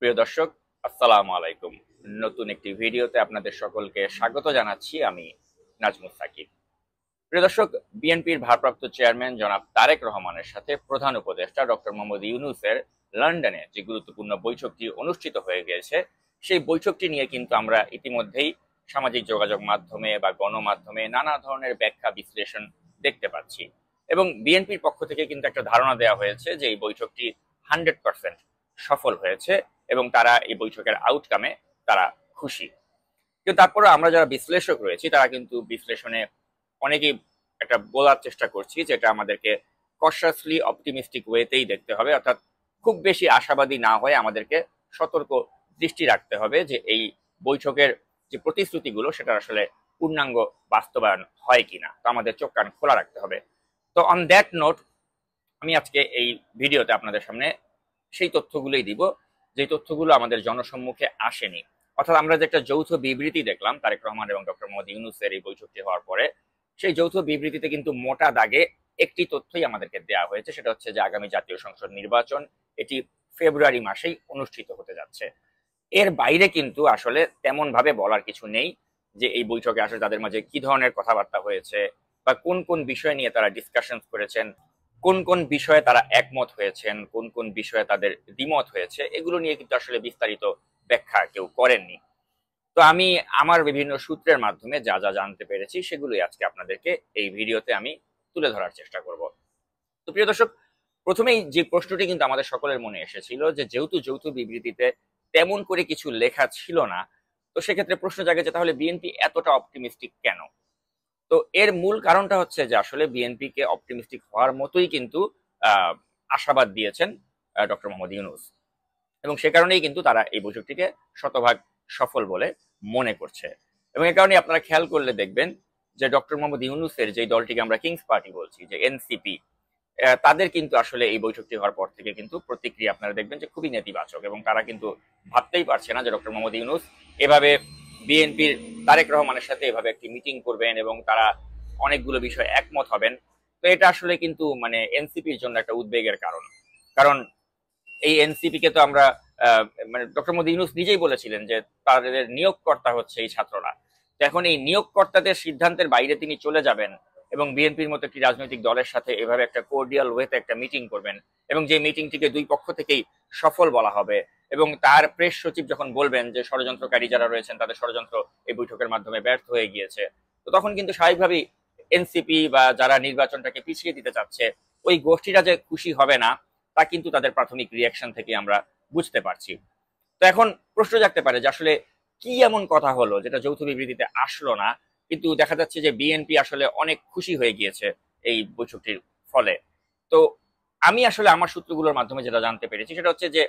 প্রিয় দর্শক, আসসালামু আলাইকুম। নতুন একটি ভিডিওতে আপনাদের সকলকে স্বাগত জানাচ্ছি। আমি নাজমুস সাকিব। প্রিয় দর্শক, বিএনপির ভারপ্রাপ্ত চেয়ারম্যান জনাব তারেক রহমানের সাথে প্রধান উপদেষ্টা ডক্টর মোহাম্মদ ইউনূসের লন্ডনে যে গুরুত্বপূর্ণ বৈঠকটি অনুষ্ঠিত হয়ে গিয়েছে, সেই বৈঠকটি নিয়ে কিন্তু আমরা ইতিমধ্যেই সামাজিক যোগাযোগ মাধ্যমে বা গণমাধ্যমে নানা ধরনের ব্যাখ্যা বিশ্লেষণ দেখতে পাচ্ছি। এবং বিএনপির পক্ষ থেকে কিন্তু একটা ধারণা দেওয়া হয়েছে যে এই বৈঠকটি 100% সফল হয়েছে এবং তারা এই বৈঠকের আউটকামে তারা খুশি। কিন্তু তারপরে আমরা যারা বিশ্লেষক রয়েছি তারা কিন্তু বিশ্লেষণে অনেকেই একটা বলার চেষ্টা করছি, যেটা আমাদেরকে কশাসলি অপটিমিস্টিক ওয়েতেই দেখতে হবে, অর্থাৎ খুব বেশি আশাবাদী না হয়ে আমাদেরকে সতর্ক দৃষ্টি রাখতে হবে যে এই বৈঠকের যে প্রতিশ্রুতিগুলো সেটা আসলে পূর্ণাঙ্গ বাস্তবায়ন হয় কিনা। তো আমাদের চোখ কান খোলা রাখতে হবে। তো অন দ্যাট নোট, আমি আজকে এই ভিডিওতে আপনাদের সামনে সেই তথ্যগুলোই দিব যে তথ্যগুলো আমাদের জনসম্মুখে আসেনি। অর্থাৎ আমরা যে একটা যৌথ বিবৃতি দেখলাম তারেক রহমান এবং ডক্টর মোহাম্মদ ইউনূসের এই বৈঠকটি হওয়ার পরে, সেই যৌথ বিবৃতিতে কিন্তু মোটা দাগে একটি তথ্যই আমাদেরকে দেওয়া হয়েছে, সেটা হচ্ছে যে আগামী জাতীয় সংসদ নির্বাচন এটি ফেব্রুয়ারি মাসেই অনুষ্ঠিত হতে যাচ্ছে। এর বাইরে কিন্তু আসলে তেমন ভাবে বলার কিছু নেই যে এই বৈঠকে আসলে তাদের মাঝে কি ধরনের কথাবার্তা হয়েছে বা কোন কোন বিষয় নিয়ে তারা ডিসকাশন করেছেন, কোন কোন বিষয়ে তারা একমত হয়েছেন, কোন কোন বিষয়ে তাদের দ্বিমত হয়েছে, এগুলো নিয়ে কিন্তু আসলে বিস্তারিত ব্যাখ্যা কেউ করেননি। তো আমি আমার বিভিন্ন সূত্রের মাধ্যমে যা যা জানতে পেরেছি সেগুলোই আজকে আপনাদেরকে এই ভিডিওতে আমি তুলে ধরার চেষ্টা করব। তো প্রিয় দর্শক, প্রথমেই যে প্রশ্নটি কিন্তু আমাদের সকলের মনে এসেছিল যে যেহেতু যৌথ বিবৃতিতে তেমন করে কিছু লেখা ছিল না, তো সেক্ষেত্রে প্রশ্ন জাগে যে তাহলে বিএনপি এতটা অপটিমিস্টিক কেন। তো এর মূল কারণটা হচ্ছে যে আসলে বিএনপি কে অপটিমিস্টিক হওয়ার মতোই কিন্তু আহ, আশাবাদ দিয়েছেন ডক্টর মোহাম্মদ ইউনূস, এবং সে কারণেই কিন্তু তারা এই বৈঠকটিকে শতভাগ সফল বলে মনে করছে। এবং এ কারণে আপনারা খেয়াল করলে দেখবেন যে ডক্টর মোহাম্মদ ইউনূসের যে দলটিকে আমরা কিংস পার্টি বলছি, যে এনসিপি, তাদের কিন্তু আসলে এই বৈঠকটি হওয়ার পর থেকে কিন্তু প্রতিক্রিয়া আপনারা দেখবেন যে খুবই নেতিবাচক, এবং তারা কিন্তু ভাবতেই পারছে না যে ডক্টর মোহাম্মদ ইউনূস এভাবে বিএনপির তারেক রহমানের সাথে এভাবে একটি মিটিং করবেন এবং তারা অনেকগুলো বিষয় একমত হবেন। তো এটা আসলে কিন্তু মানে এনসিপির জন্য একটা উদ্বেগের কারণ। কারণ এই এনসিপি কে তো আমরা আহ, মানে ডক্টর মোদী ইউনূস নিজেই বলেছিলেন যে তাদের নিয়োগকর্তা হচ্ছে এই ছাত্ররা। তো এখন এই নিয়োগকর্তাদের সিদ্ধান্তের বাইরে তিনি চলে যাবেন এবং বিএনপির মতো একটি রাজনৈতিক দলের সাথে এভাবে একটা কোর্ডিয়াল ওয়েতে একটা মিটিং করবেন, এবং যে মিটিংটিকে দুই পক্ষ থেকেই সফল বলা হবে, এবং তার প্রেস সচিব যখন বলবেন যে ষড়যন্ত্রকারী যারা রয়েছেন তাদের ষড়যন্ত্র এই বৈঠকের মাধ্যমে ব্যর্থ হয়ে গিয়েছে, তো তখন কিন্তু স্বাভাবিকভাবেই এনসিপি বা যারা নির্বাচনটাকে পিছিয়ে দিতে চাচ্ছে ওই গোষ্ঠীটা যে খুশি হবে না, তা কিন্তু তাদের প্রাথমিক রিয়াকশন থেকে আমরা বুঝতে পারছি। তো এখন প্রশ্ন জাগতে পারে যে আসলে কি এমন কথা হলো যেটা যৌথ বিবৃতিতে আসলো না, কিন্তু দেখা যাচ্ছে যে বিএনপি আসলে অনেক খুশি হয়ে গিয়েছে এই বৈঠকটির ফলে। তো আমি আসলে আমার সূত্রগুলোর মাধ্যমে যেটা জানতে পেরেছি সেটা হচ্ছে যে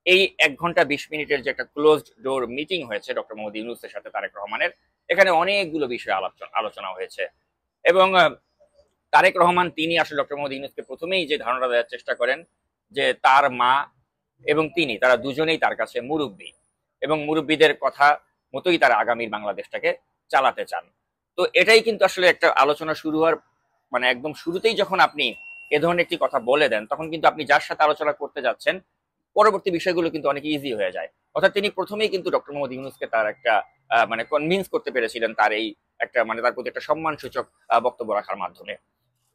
এই 1 ঘন্টা 20 মিনিটের যে একটা ক্লোজড ডোর মিটিং হয়েছে ডক্টর মোহাম্মদ ইউনূসের সাথে তারেক রহমানের, এখানে অনেকগুলো বিষয় আলোচনা হয়েছে। এবং তারেক রহমান তিনি আসলে ডক্টর মোহাম্মদ ইউনূসকে প্রথমেই যে ধারণা দেওয়ার চেষ্টা করেন যে তার মা এবং তারা দুজনেই তার কাছে মুরব্বী, এবং মুরব্বীদের কথা মতোই তারা আগামীর বাংলাদেশটাকে চালাতে চান। তো এটাই কিন্তু আসলে একটা আলোচনা শুরু হওয়ার মানে একদম শুরুতেই যখন আপনি এ ধরনের একটি কথা বলে দেন, তখন কিন্তু আপনি যার সাথে আলোচনা করতে যাচ্ছেন পরবর্তী বিষয়গুলো কিন্তু অনেক ইজি হয়ে যায়। অর্থাৎ তিনি প্রথমেই কিন্তু ডক্টর মোহাম্মদ ইউনূসকে তার একটা মানে কনভিন্স করতে পেরেছিলেন তার এই একটা মানে তার প্রতি একটা সম্মানসূচক বক্তব্য রাখার মাধ্যমে।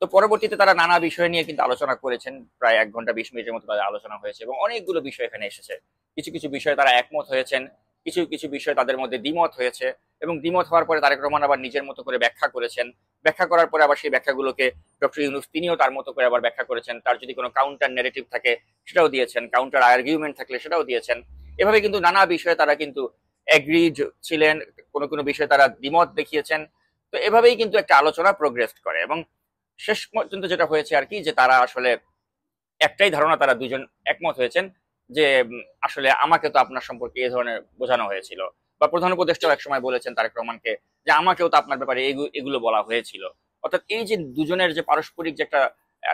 তো পরবর্তীতে তারা নানা বিষয় নিয়ে কিন্তু আলোচনা করেছেন, প্রায় 1 ঘন্টা 20 মিনিটের মতো তাদের আলোচনা হয়েছে এবং অনেকগুলো বিষয় এখানে এসেছে। কিছু কিছু বিষয়ে তারা একমত হয়েছেন, কিছু কিছু বিষয় তাদের মধ্যে দ্বিমত হয়েছে, এবং দ্বিমত হওয়ার পরে তারেক রহমান আবার নিজের মতো করে ব্যাখ্যা করেছেন। ব্যাখ্যা করার পরে আবার সেই ব্যাখ্যাগুলোকে ডক্টর ইউনূস তিনিও তার মতো করে আবার ব্যাখ্যা করেছেন। তার যদি কোনো কাউন্টার নেগেটিভ থাকে সেটাও দিয়েছেন, কাউন্টার আর্গুমেন্ট থাকলে সেটাও দিয়েছেন। এভাবে কিন্তু নানা বিষয়ে তারা কিন্তু এগ্রিড ছিলেন, কোনো কোনো বিষয়ে তারা দ্বিমত দেখিয়েছেন। তো এভাবেই কিন্তু একটা আলোচনা প্রোগ্রেস করে, এবং শেষ পর্যন্ত যেটা হয়েছে আর কি, যে তারা আসলে একটাই ধারণা, তারা দুজন একমত হয়েছেন যে আসলে আমাকে তো আপনার সম্পর্কে এই ধরনের বোঝানো হয়েছিল, বা প্রধান উপদেষ্টাও একসময় বলেছেন তারেক রহমানকে যে আমাকেও তো আপনার ব্যাপারে এগুলো বলা হয়েছিল। অর্থাৎ এই যে দুজনের যে পারস্পরিক যে একটা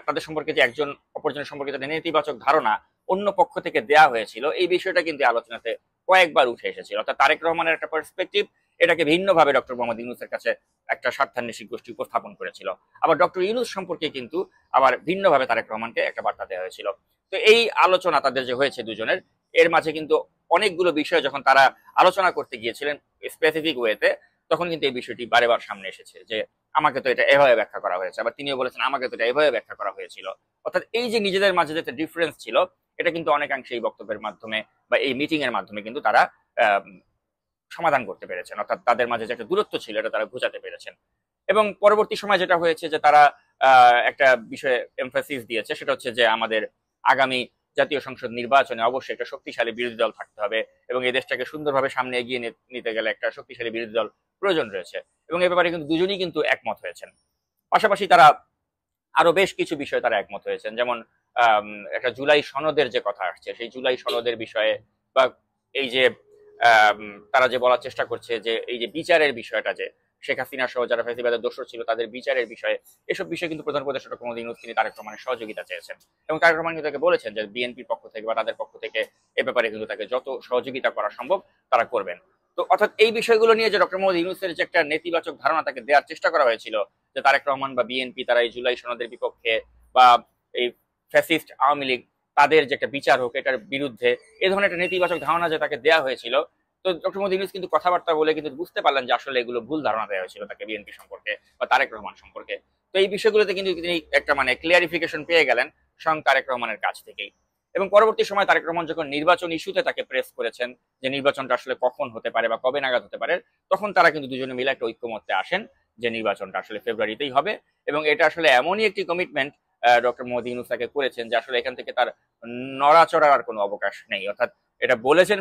তাদের সম্পর্কে যে একজন অপরজনের সম্পর্কে তাদের নেতিবাচক ধারণা অন্য পক্ষ থেকে দেয়া হয়েছিল, এই বিষয়টা কিন্তু আলোচনাতে কয়েকবার উঠে এসেছিল। অর্থাৎ তারেক রহমানের একটা পার্সপেক্টিভ এটাকে ভিন্নভাবে ডক্টর মোহাম্মদ ইউনূসের কাছে একটা স্বার্থান্বেষী গোষ্ঠী উপস্থাপন করেছিল। আবার ডক্টর ইউনূস সম্পর্কে কিন্তু আবার ভিন্নভাবে তারেক রহমানকে একটা বার্তা দেওয়া হয়েছিল। তো এই আলোচনা তাদের যে হয়েছে দুজনের, এর মাঝে কিন্তু অনেকগুলো বিষয় যখন তারা আলোচনা করতে গিয়েছিলেন স্পেসিফিক ওয়েতে, তখন কিন্তু এই বিষয়টি বারেবার সামনে এসেছে যে আমাকে তো এটা এভাবে ব্যাখ্যা করা হয়েছে, আবার তিনিও বলেছেন আমাকে তো এটা এভাবে ব্যাখ্যা করা হয়েছিল। অর্থাৎ এই যে নিজেদের মাঝে যে একটা ডিফারেন্স ছিল, এটা কিন্তু অনেকাংশে এই বক্তব্যের মাধ্যমে বা এই মিটিং এর মাধ্যমে কিন্তু তারা সমাধান করতে পেরেছেন। অর্থাৎ তাদের মাঝে যে একটা দূরত্ব ছিল এটা তারা ঘোচাতে পেরেছেন। এবং পরবর্তী সময় যেটা হয়েছে যে তারা একটা বিষয়ে এমফাসিস দিয়েছে, সেটা হচ্ছে যে আমাদের আগামী জাতীয় সংসদ নির্বাচনে অবশ্যই একটা শক্তিশালী বিরোধী দল থাকতে হবে এবং এই দেশটাকে সুন্দরভাবে সামনে এগিয়ে নিতে গেলে একটা শক্তিশালী বিরোধী দল প্রয়োজন রয়েছে। এবং এ ব্যাপারে কিন্তু দুজনই কিন্তু একমত হয়েছেন। পাশাপাশি তারা আরো বেশ কিছু বিষয়ে তারা একমত হয়েছেন, যেমন একটা জুলাই সনদের যে কথা আসছে, সেই জুলাই সনদের বিষয়ে বা এই যে তারা যে বলার চেষ্টা করছে যে এই যে বিচারের বিষয়টা, যে শেখ হাসিনা সহ যারা ফ্যাসিবাদের দোষর ছিল তাদের বিচারের বিষয়ে, এসব বিষয়ে কিন্তু প্রধান উপদেষ্টা ডক্টর মোহাম্মদ ইউনূস তিনি তারেক রহমানের সহযোগিতা চেয়েছেন এবং তারেক রহমান কিন্তু তাকে বলেছেন যে বিএনপির পক্ষ থেকে বা তাদের পক্ষ থেকে এ ব্যাপারে কিন্তু তাকে যত সহযোগিতা করা সম্ভব তারা করবেন। তো অর্থাৎ এই বিষয়গুলো নিয়ে যে ডক্টর মোহাম্মদ ইউনূসের যে একটা নেতিবাচক ধারণা তাকে দেওয়ার চেষ্টা করা হয়েছিল যে তারেক রহমান বা বিএনপি তারা এই জুলাই সনদের বিপক্ষে বা এই ফ্যাসিস্ট আওয়ামী লীগ তাদের যে একটা বিচার হোক এটার বিরুদ্ধে, এই ধরনের একটা নেতিবাচক ধারণা যে তাকে দেওয়া হয়েছিল, তো ডক্টর মোহাম্মদ ইউনূস কিন্তু কথাবার্তা বলে কিন্তু বুঝতে পারলেন যে আসলে এগুলো ভুল ধারণা দেওয়া হয়েছিল তাকে বিএনপি সম্পর্কে বা তারেক রহমান সম্পর্কে। তো এই বিষয়গুলোতে কিন্তু তিনি একটা মানে ক্লিয়ারিফিকেশন পেয়ে গেলেন স্বয়ং তারেক রহমানের কাছ থেকেই। এবং পরবর্তী সময় তারেক রহমান যখন নির্বাচন ইস্যুতে তাকে প্রেস করেছেন যে নির্বাচনটা আসলে কখন হতে পারে বা কবে নাগাদ হতে পারে, তখন তারা কিন্তু দুজনে মিলে একটা ঐক্যমত্যে আসেন যে নির্বাচনটা আসলে ফেব্রুয়ারিতেই হবে। এবং এটা আসলে এমনই একটি কমিটমেন্ট ডক্টর মোহাম্মদ ইউনূস তাকে করেছেন যে আসলে এখান থেকে তার নড়াচড়ার আর কোনো অবকাশ নেই। অর্থাৎ এটা বলেছেন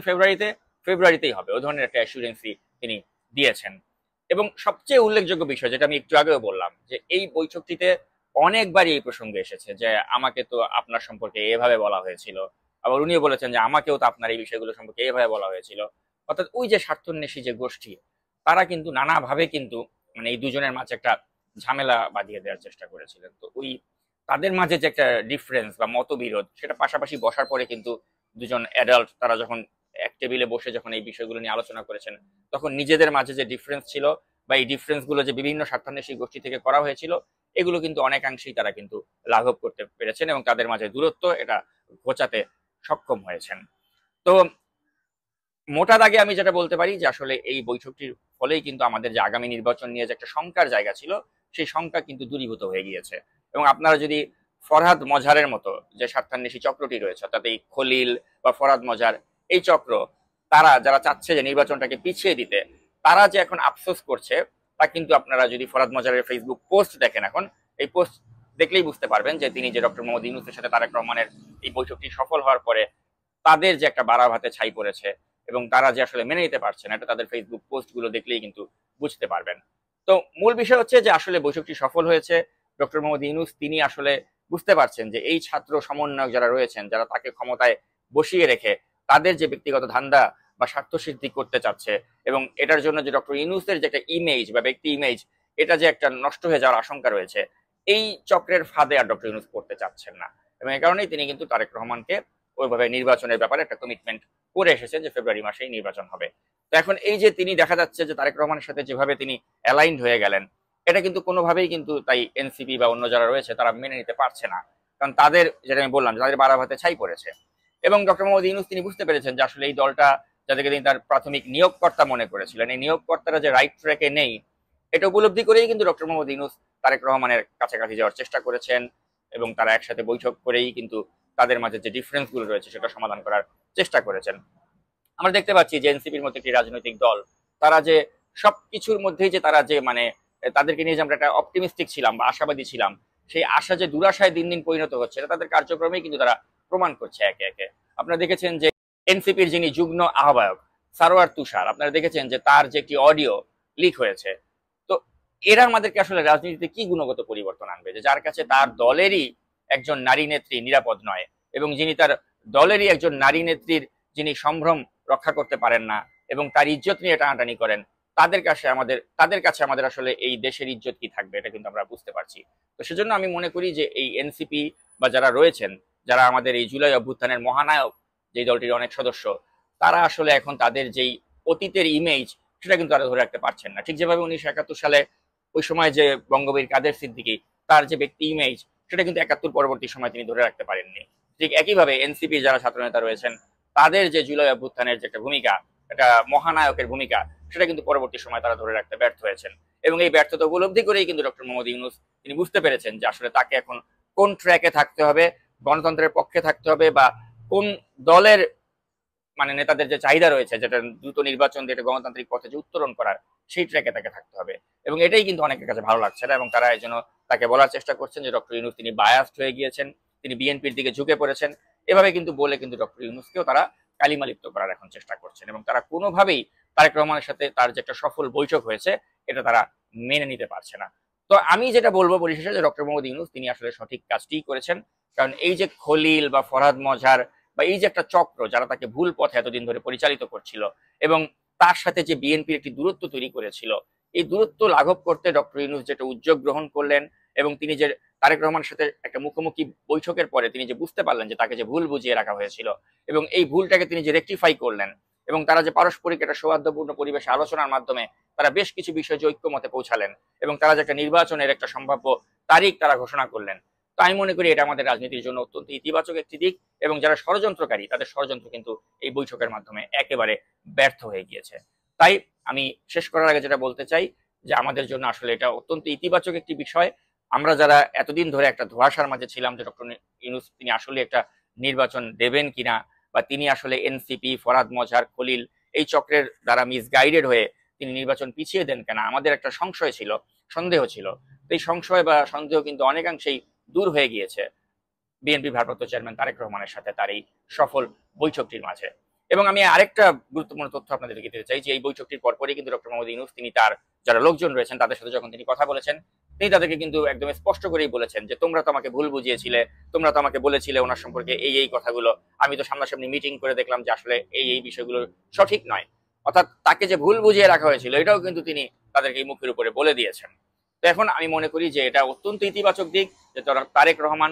ফেব্রুয়ারিতেই হবে, ওই ধরনের একটা অ্যাসুরেন্সি তিনি দিয়েছেন। এবং সবচেয়ে উল্লেখযোগ্য বিষয় যেটা আমি একটু আগেও বললাম যে এই বৈঠকটিতে অনেকবারই এই প্রসঙ্গে এসেছে যে আমাকে তো আপনার সম্পর্কে এভাবে বলা হয়েছিল, আবার উনিও বলেছেন যে আমাকেও তো আপনার এই বিষয়গুলো সম্পর্কে এভাবে বলা হয়েছিল। অর্থাৎ ওই যে স্বার্থান্বেষী যে গোষ্ঠী, তারা কিন্তু নানাভাবে কিন্তু মানে এই দুজনের মাঝে একটা ঝামেলা বাঁধিয়ে দেওয়ার চেষ্টা করেছিলেন। তো ওই তাদের মাঝে যে একটা ডিফারেন্স বা মতবিরোধ, সেটা পাশাপাশি বসার পরে কিন্তু দুজন অ্যাডাল্ট তারা যখন এক টেবিলে বসে যখন এই বিষয়গুলো নিয়ে আলোচনা করেছেন, তখন নিজেদের মাঝে যে ডিফারেন্স ছিল বা এই ডিফারেন্স গুলো যে বিভিন্ন স্বার্থান্বেষী গোষ্ঠী থেকে করা হয়েছিল, এগুলো কিন্তু অনেকাংশেই তারা কিন্তু লাঘব করতে পেরেছেন এবং তাদের মাঝে দূরত্ব এটা ঘোচাতে সক্ষম হয়েছেন। তো মোটা দাগে আমি যেটা বলতে পারি যে আসলে এই বৈঠকটির ফলেই কিন্তু আমাদের যে আগামী নির্বাচন নিয়ে যে একটা শঙ্কার জায়গা ছিল, সেই শঙ্কা কিন্তু দূরীভূত হয়ে গিয়েছে। এবং আপনারা যদি ফরহাদ মজারের মতো যে স্বার্থান্বেষী চক্রটি রয়েছে, অর্থাৎ এই খলিল বা ফরহাদ মজার এই চক্র, তারা যারা চাচ্ছে যে নির্বাচনটাকে পিছিয়ে দিতে, তারা যে এখন আফসোস করছে তা কিন্তু আপনারা যদি ফরহাদ মজারের ফেসবুক পোস্ট দেখেন, এখন এই পোস্ট দেখলেই বুঝতে পারবেন যে তিনি যে ডক্টর মোহাম্মদ ইউনূসের সাথে তারেক রহমানের এই বৈঠকটি সফল হওয়ার পরে তাদের যে একটা বাড়া ভাতে ছাই পড়েছে এবং তারা যে আসলে মেনে নিতে পারছে না, এটা তাদের ফেসবুক পোস্ট গুলো দেখলেই কিন্তু বুঝতে পারবেন। তো মূল বিষয় হচ্ছে যে আসলে বৈঠকটি সফল হয়েছে। ডক্টর মোহাম্মদ ইউনূস তিনি আসলে বুঝতে পারছেন যে এই ছাত্র সমন্বয়ক যারা রয়েছেন, যারা তাকে ক্ষমতায় বসিয়ে রেখে তাদের যে ব্যক্তিগত ধান্দা বা স্বার্থ সিদ্ধি করতে চাচ্ছে এবং এটার জন্য যে ডক্টর ইউনূসের যে একটা ইমেজ বা ব্যক্তি ইমেজ, এটা যে একটা নষ্ট হয়ে যাওয়ার আশঙ্কা রয়েছে, এই চক্রের ফাঁদে আর ডক্টর ইউনূস পড়তে চাচ্ছেন না। এবং এই কারণেই তিনি কিন্তু তারেক রহমানকে ওইভাবে নির্বাচনের ব্যাপারে একটা কমিটমেন্ট করে এসেছেন যে ফেব্রুয়ারি মাসেই নির্বাচন হবে। তো এখন এই যে তিনি দেখা যাচ্ছে যে তারেক রহমানের সাথে যেভাবে তিনি অ্যালাইন্ড হয়ে গেলেন, এটা কিন্তু কোনোভাবেই কিন্তু তাই এনসিপি বা অন্য যারা রয়েছে তারা মেনে নিতে পারছে না। কারণ তাদের, যেটা আমি বললাম, তাদের বাড়া ভাতে ছাই পড়েছে। এবং ডক্টর মোহাম্মদ ইউনূস তিনি বুঝতে পেরেছেন যে আসলে এই দলটা, যাদেরকে তিনি তার প্রাথমিক নিয়োগকর্তা মনে করেছিলেন, এই নিয়োগকর্তারা যে রাইট ট্র্যাকে নেই, এটা উপলব্ধি করেই কিন্তু ডক্টর মোহাম্মদ ইউনূস তারেক রহমানের কাছাকাছি যাওয়ার চেষ্টা করেছেন এবং তারা একসাথে বৈঠক করেই কিন্তু তাদের মাঝে যে ডিফারেন্স গুলো রয়েছে সেটা সমাধান করার চেষ্টা করেছেন। আমরা দেখতে পাচ্ছি যে এনসিপির মতো একটি রাজনৈতিক দল, তারা যে সবকিছুর মধ্যেই যে তারা যে মানে তাদেরকে নিয়ে যে আমরা একটা অপটিমিস্টিক ছিলাম বা আশাবাদী ছিলাম, সেই আশা যে দুরাশায় দিন দিন পরিণত হচ্ছে, এটা তাদের কার্যক্রমেই কিন্তু তারা প্রমাণ করছে একে একে। আপনারা দেখেছেন যে এনসিপির যিনি যুগ্ম আহ্বায়ক সারোয়ার তুষার, আপনারা দেখেছেন যে তার যে একটি অডিও লিক হয়েছে। তো এরা আমাদেরকে আসলে রাজনীতিতে কি গুণগত পরিবর্তন আনবে যে যার কাছে তার দলেরই একজন নারী নেত্রী নিরাপদ নয় এবং যিনি তার দলেরই একজন নারী নেত্রীর যিনি সম্ভ্রম রক্ষা করতে পারেন না এবং তার ইজ্জত নিয়ে টানাটানি করেন, তাদের কাছে আমাদের আসলে এই দেশের ইজ্জত কি থাকবে, এটা কিন্তু আমরা বুঝতে পারছি। তো সেজন্য আমি মনে করি যে এই এনসিপি বা যারা রয়েছেন, যারা আমাদের এই জুলাই অভ্যুত্থানের মহানায়ক যে দলটির অনেক সদস্য, তারা আসলে এখন তাদের যেই অতীতের ইমেজ সেটা কিন্তু তারা ধরে রাখতে পারছেন না। ঠিক যেভাবে 1971 সালে ওই সময় যে বঙ্গবীর কাদের সিদ্দিকী, তার যে ব্যক্তি ইমেজ, সেটা কিন্তু 71 পরবর্তী সময় তিনি ধরে রাখতে পারেননি। ঠিক একইভাবে এনসিপি যারা ছাত্রনেতা রয়েছেন, তাদের যে জুলাই অভ্যুত্থানের যে একটা ভূমিকা, একটা মহানায়কের ভূমিকা, সেটা কিন্তু পরবর্তী সময় তারা ধরে রাখতে ব্যর্থ হয়েছেন। এবং এই ব্যর্থতা উপলব্ধি করেই কিন্তু ডক্টর মোহাম্মদ ইউনূস তিনি বুঝতে পেরেছেন যে আসলে তাকে এখন কোন ট্র্যাকে থাকতে হবে, গণতন্ত্রের পক্ষে থাকতে হবে, বা কোন দলের মানে নেতাদের যে চাহিদা রয়েছে যেটা দ্রুত নির্বাচন দিয়ে একটা গণতান্ত্রিক পথে যে উত্তরণ করার, সেই ট্র্যাকে তাকে থাকতে হবে। এবং এটাই কিন্তু অনেকের কাছে ভালো লাগছে না, এবং তারা এই জন্য তাকে বলার চেষ্টা করছেন যে ডক্টর ইউনূস তিনি বায়াসড হয়ে গিয়েছেন, তিনি বিএনপির দিকে ঝুঁকে পড়েছেন। এভাবে কিন্তু বলে কিন্তু ডক্টর ইউনূসকেও তারা কালিমালিপ্ত করার এখন চেষ্টা করছেন, এবং তারা কোনোভাবেই তারেক রহমানের সাথে তার যে একটা সফল বৈঠক হয়েছে এটা তারা মেনে নিতে পারছে না। তো আমি যেটা বলবো পরিশেষে, যে ডক্টর মোহাম্মদ ইউনূস তিনি আসলে সঠিক কাজটিই করেছেন। কারণ এই যে খলিল বা ফরহাদ মজহার বা এই যে একটা চক্র যারা তাকে ভুল পথে এতদিন ধরে পরিচালিত করছিল, এবং তার সাথে যে বিএনপির একটি দূরত্ব তৈরি করেছিল, এই দূরত্ব লাঘব করতে ডক্টর ইউনূস যেটা উদ্যোগ গ্রহণ করলেন, এবং তিনি যে তারেক রহমানের সাথে একটা মুখোমুখি বৈঠকের পরে তিনি যে বুঝতে পারলেন যে তাকে যে ভুল বুঝিয়ে রাখা হয়েছিল, এবং এই ভুলটাকে তিনি যে রেকটিফাই করলেন, এবং তারা যে পারস্পরিক একটা সৌহার্দ্যপূর্ণ পরিবেশে আলোচনার মাধ্যমে তারা বেশ কিছু বিষয় যে ঐক্যমতে পৌঁছালেন, এবং তারা যে একটা নির্বাচনের একটা সম্ভাব্য তারিখ তারা ঘোষণা করলেন। তো আমি মনে করি এটা আমাদের রাজনীতির জন্য অত্যন্ত ইতিবাচক একটি দিক, এবং যারা ষড়যন্ত্রকারী তাদের ষড়যন্ত্র কিন্তু এই বৈঠকের মাধ্যমে একেবারে ব্যর্থ হয়ে গিয়েছে। তাই আমি শেষ করার আগে যেটা বলতে চাই, যে আমাদের জন্য আসলে এটা অত্যন্ত ইতিবাচক একটি বিষয়। আমরা যারা এতদিন ধরে একটা ধোঁয়াশার মাঝে ছিলাম যে ডক্টর ইউনূস তিনি আসলে একটা নির্বাচন দেবেন কিনা, বা তিনি আসলে এনসিপি, ফরহাদ মজহার, খলিল এই চক্রের দ্বারা মিসগাইডেড হয়ে তিনি নির্বাচন পিছিয়ে দেন কেনা, আমাদের একটা সংশয় ছিল, সন্দেহ ছিল। তো এই সংশয় বা সন্দেহ কিন্তু অনেকাংশেই দূর হয়ে গিয়েছে বিএনপি ভারপ্রাপ্ত চেয়ারম্যান তারেক রহমানের সাথে তার এই সফল বৈঠকটির মাঝে। এবং আমি আরেকটা গুরুত্বপূর্ণ তথ্য আপনাদেরকে দিতে চাই, যে এই বৈঠকটির পরপরই কিন্তু ডক্টর মোহাম্মদ ইউনূস তিনি তার যারা লোকজন রয়েছেন তাদের সাথে যখন তিনি কথা বলেছেন, তিনি তাদেরকে কিন্তু একদম স্পষ্ট করেই বলেছেন যে তোমরা তো আমাকে ভুল বুঝিয়েছিলে, তোমরা তো আমাকে বলেছিলে ওনার সম্পর্কে এই কথাগুলো, আমি তো সামনাসামনি মিটিং করে দেখলাম যে আসলে এই বিষয়গুলো সঠিক নয়। অর্থাৎ তাকে যে ভুল বুঝিয়ে রাখা হয়েছিল এটাও কিন্তু তিনি তাদেরকে এই মুখের উপরে বলে দিয়েছেন। তো এখন আমি মনে করি যে এটা অত্যন্ত ইতিবাচক দিক, যে তারেক রহমান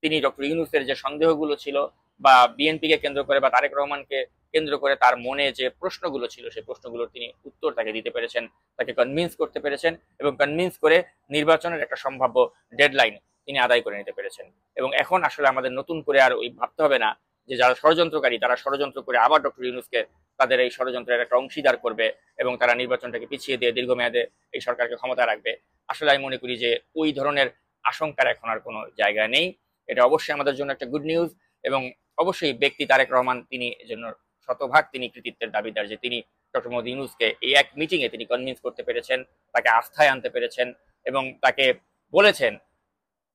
তিনি ডক্টর ইউনূসের যে সন্দেহগুলো ছিল, বা বিএনপিকে কেন্দ্র করে বা তারেক রহমানকে কেন্দ্র করে তার মনে যে প্রশ্নগুলো ছিল, সেই প্রশ্নগুলোর তিনি উত্তর তাকে দিতে পেরেছেন, তাকে কনভিন্স করতে পেরেছেন, এবং কনভিন্স করে নির্বাচনের একটা সম্ভাব্য ডেডলাইন তিনি আদায় করে নিতে পেরেছেন। এবং এখন আসলে আমাদের নতুন করে আর ওই ভাবতে হবে না যে যারা ষড়যন্ত্রকারী তারা ষড়যন্ত্র করে আবার ডক্টর ইউনূসকে তাদের এই ষড়যন্ত্রের একটা অংশীদার করবে, এবং তারা নির্বাচনটাকে পিছিয়ে দিয়ে দীর্ঘমেয়াদে এই সরকারকে ক্ষমতা রাখবে। আসলে আমি মনে করি যে ওই ধরনের আশঙ্কার এখন আর কোনো জায়গা নেই। এটা অবশ্যই আমাদের জন্য একটা গুড নিউজ, এবং অবশ্যই ব্যক্তি তারেক রহমান তিনি এজন্য শতভাগ তিনি কৃতিত্বের দাবিদার, যে তিনি ডক্টর মোহাম্মদ ইউনূসকে এই এক মিটিং এ তিনি কনভিন্স করতে পেরেছেন, তাকে আস্থায় আনতে পেরেছেন, এবং তাকে বলেছেন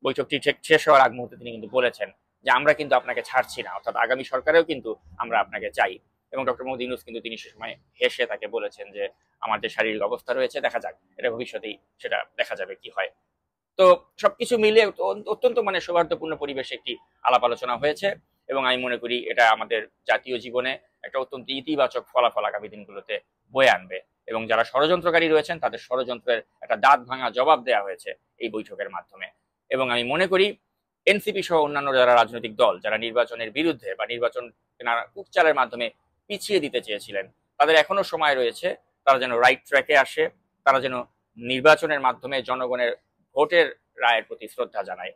বৈঠকটি শেষ হওয়ার আগ মুহূর্তে তিনি কিন্তু বলেছেন যে আমরা কিন্তু আপনাকে ছাড়ছি না, অর্থাৎ আগামী সরকারেও কিন্তু আমরা আপনাকে চাই। এবং ডক্টর মোহাম্মদ ইউনূস কিন্তু তিনি সে সময় হেসে তাকে বলেছেন যে আমার যে শারীরিক অবস্থা রয়েছে দেখা যাক, এটা ভবিষ্যতেই সেটা দেখা যাবে কি হয়। তো সবকিছু মিলে অত্যন্ত মানে সৌহার্দ্যপূর্ণ পরিবেশে একটি আলাপ আলোচনা হয়েছে, এবং আমি মনে করি এটা আমাদের জাতীয় জীবনে একটা অত্যন্ত ইতিবাচক ফলাফল আগামী দিনগুলোতে বয়ে আনবে, এবং যারা ষড়যন্ত্রকারী রয়েছেন তাদের ষড়যন্ত্রের একটা দাঁত ভাঙা জবাব দেওয়া হয়েছে এই বৈঠকের মাধ্যমে। এবং আমি মনে করি এনসিপি সহ অন্যান্য যারা রাজনৈতিক দল যারা নির্বাচনের বিরুদ্ধে বা নির্বাচন কুকচালের মাধ্যমে পিছিয়ে দিতে চেয়েছিলেন, তাদের এখনো সময় রয়েছে, তারা যেন রাইট ট্র্যাকে আসে, তারা যেন নির্বাচনের মাধ্যমে জনগণের ভোটের রায়ের প্রতি শ্রদ্ধা জানায়।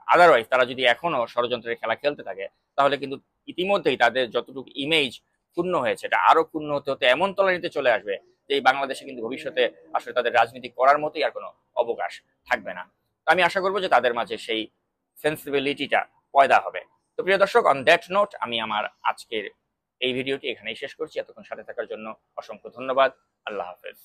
আদারওয়াইজ তারা যদি এখনো ষড়যন্ত্রের খেলা খেলতে থাকে, তাহলে কিন্তু ইতিমধ্যেই তাদের যতটুকু ইমেজ ক্ষুণ্ণ হয়েছে এটা আরো ক্ষুণ্ণ হতে হতে এমন তলানিতে চলে আসবে যে এই বাংলাদেশে কিন্তু ভবিষ্যতে আসলে তাদের রাজনীতি করার মতোই আর কোনো অবকাশ থাকবে না। তো আমি আশা করবো যে তাদের মাঝে সেই সেন্সিবিলিটিটা পয়দা হবে। তো প্রিয় দর্শক, অন দ্যাট নোট আমি আমার আজকের এই ভিডিওটি এখানেই শেষ করছি। এতক্ষণ সাথে থাকার জন্য অসংখ্য ধন্যবাদ। আল্লাহ হাফেজ।